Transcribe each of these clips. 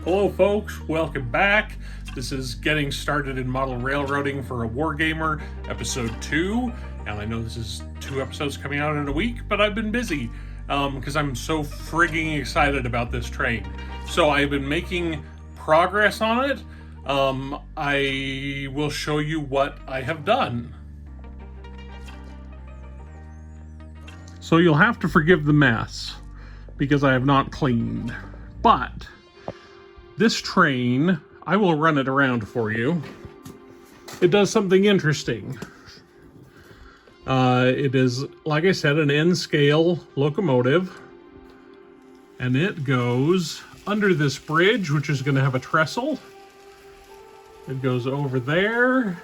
Hello folks, welcome back. This is Getting Started in Model Railroading for a Wargamer, episode 2. And I know this is 2 episodes coming out in a week, but I've been busy because I'm so frigging excited about this train. So I've been making progress on it. I will show you what I have done. So you'll have to forgive the mess because I have not cleaned. But this train, I will run it around for you. It does something interesting. It is, like I said, an N-scale locomotive. And it goes under this bridge, which is going to have a trestle. It goes over there,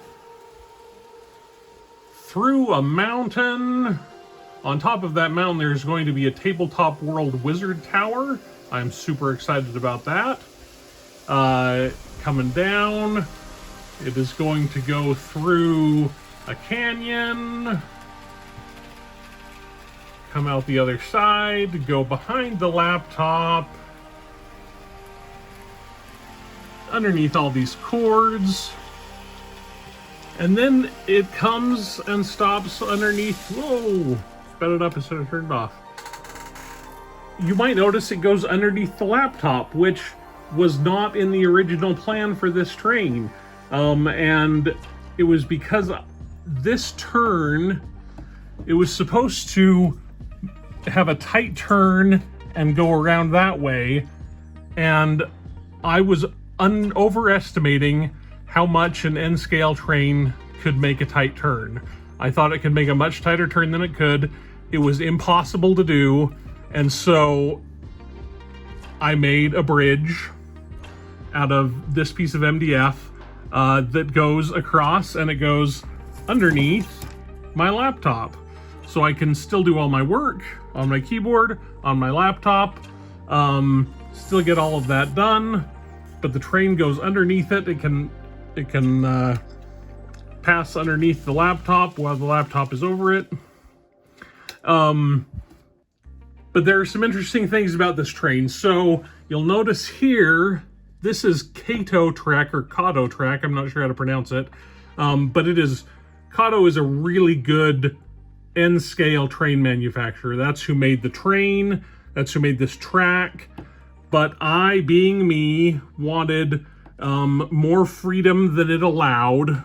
through a mountain. On top of that mountain, there's going to be a Tabletop World Wizard Tower. I'm super excited about that. Coming down, it is going to go through a canyon, come out the other side, go behind the laptop, underneath all these cords, and then it comes and stops underneath. Whoa, sped it up instead of turned off. You might notice it goes underneath the laptop, which was not in the original plan for this train. And it was because this turn, it was supposed to have a tight turn and go around that way. And I was overestimating how much an N-scale train could make a tight turn. I thought it could make a much tighter turn than it could. It was impossible to do. And so I made a bridge out of this piece of MDF that goes across, and it goes underneath my laptop. So I can still do all my work on my keyboard, on my laptop, still get all of that done, but the train goes underneath it. It can pass underneath the laptop while the laptop is over it. But there are some interesting things about this train. So you'll notice here, this is Kato track or Kato track. I'm not sure how to pronounce it. But it is, Kato is a really good N-scale train manufacturer. That's who made the train. That's who made this track. But I, being me, wanted more freedom than it allowed.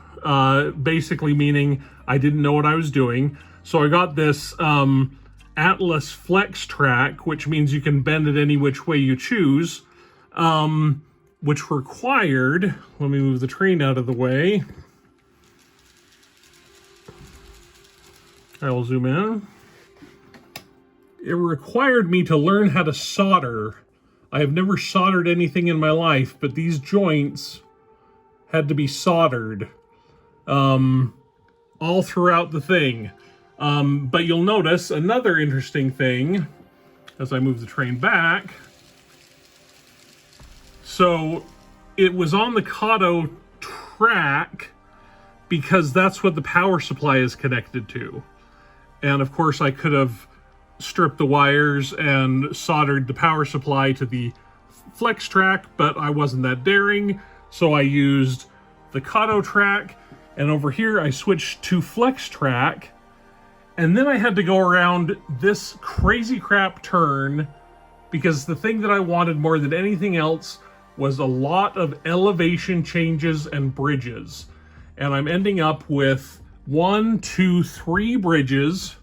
Basically meaning I didn't know what I was doing. So I got this Atlas Flex track, which means you can bend it any which way you choose, which required, let me move the train out of the way. I will zoom in. It required me to learn how to solder. I have never soldered anything in my life, but these joints had to be soldered all throughout the thing. But you'll notice another interesting thing as I move the train back. So it was on the Kato track because that's what the power supply is connected to. And of course I could have stripped the wires and soldered the power supply to the flex track, but I wasn't that daring. So I used the Kato track, and over here I switched to flex track. And then I had to go around this crazy crap turn because the thing that I wanted more than anything else was a lot of elevation changes and bridges. And I'm ending up with 1, 2, 3 bridges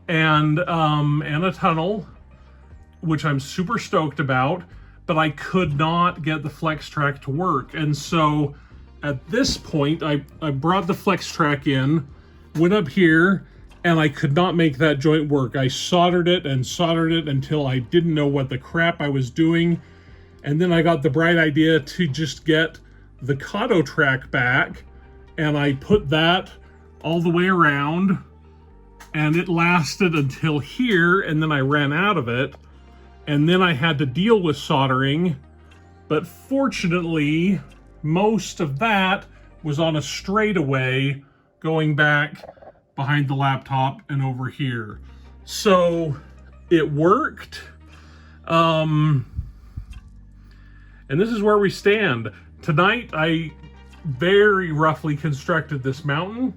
and a tunnel, which I'm super stoked about, but I could not get the flex track to work. And so at this point, I brought the flex track in, went up here, and I could not make that joint work. I soldered it until I didn't know what the crap I was doing. And then I got the bright idea to just get the Kato track back, and I put that all the way around, and it lasted until here, and then I ran out of it. And then I had to deal with soldering, but fortunately, most of that was on a straightaway going back behind the laptop and over here. So it worked. And this is where we stand. Tonight, I very roughly constructed this mountain.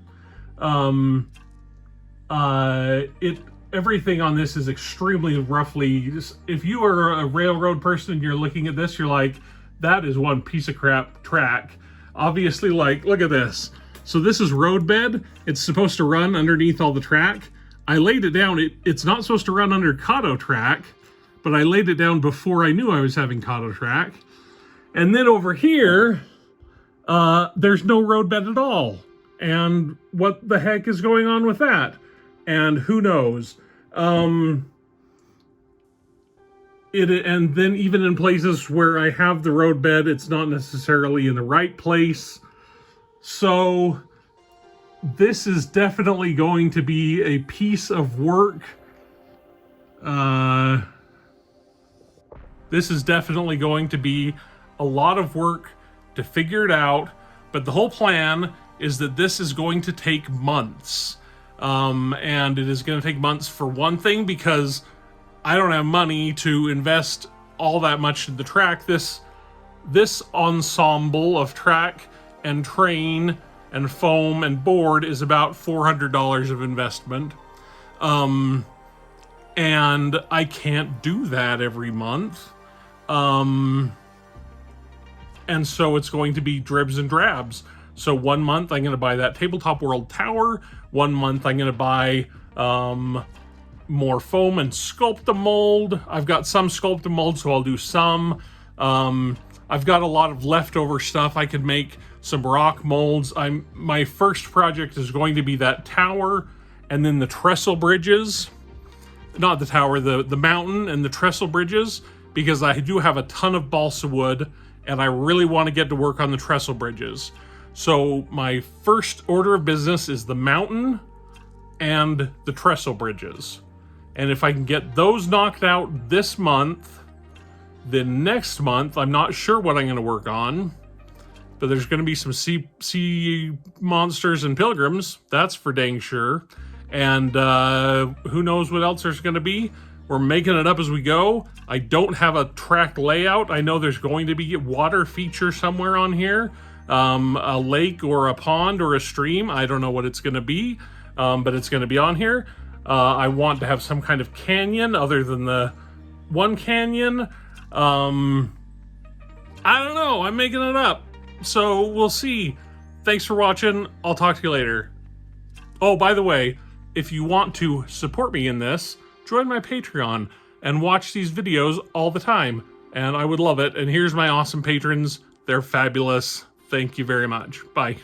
Everything on this is extremely roughly. If you are a railroad person and you're looking at this, you're like, that is one piece of crap track. Obviously, like, look at this. So this is roadbed. It's supposed to run underneath all the track. I laid it down. It's not supposed to run under Kato track, but I laid it down before I knew I was having Kato track. And then over here, there's no roadbed at all. And what the heck is going on with that? And who knows? And then even in places where I have the roadbed, it's not necessarily in the right place. So this is definitely going to be a piece of work. This is definitely going to be a lot of work to figure it out. But the whole plan is that this is going to take months. And it is going to take months for one thing, because I don't have money to invest all that much in the track. This ensemble of track and train and foam and board is about $400 of investment. And I can't do that every month. And so it's going to be dribs and drabs. So 1 month I'm going to buy that Tabletop World Tower. 1 month I'm going to buy more foam and sculpt a mold. I've got some sculpt a mold, so I'll do some. I've got a lot of leftover stuff. I could make some rock molds. My first project is going to be that tower, and then the trestle bridges. Not the tower, the mountain and the trestle bridges, because I do have a ton of balsa wood, and I really want to get to work on the trestle bridges. So my first order of business is the mountain and the trestle bridges. And if I can get those knocked out this month, then next month, I'm not sure what I'm going to work on, but there's going to be some sea monsters and pilgrims. That's for dang sure. And who knows what else there's going to be. We're making it up as we go. I don't have a track layout. I know there's going to be a water feature somewhere on here. A lake or a pond or a stream. I don't know what it's going to be, but it's going to be on here. I want to have some kind of canyon other than the one canyon. I don't know. I'm making it up. So we'll see. Thanks for watching. I'll talk to you later. Oh, by the way, if you want to support me in this, join my Patreon and watch these videos all the time. And I would love it. And here's my awesome patrons. They're fabulous. Thank you very much. Bye.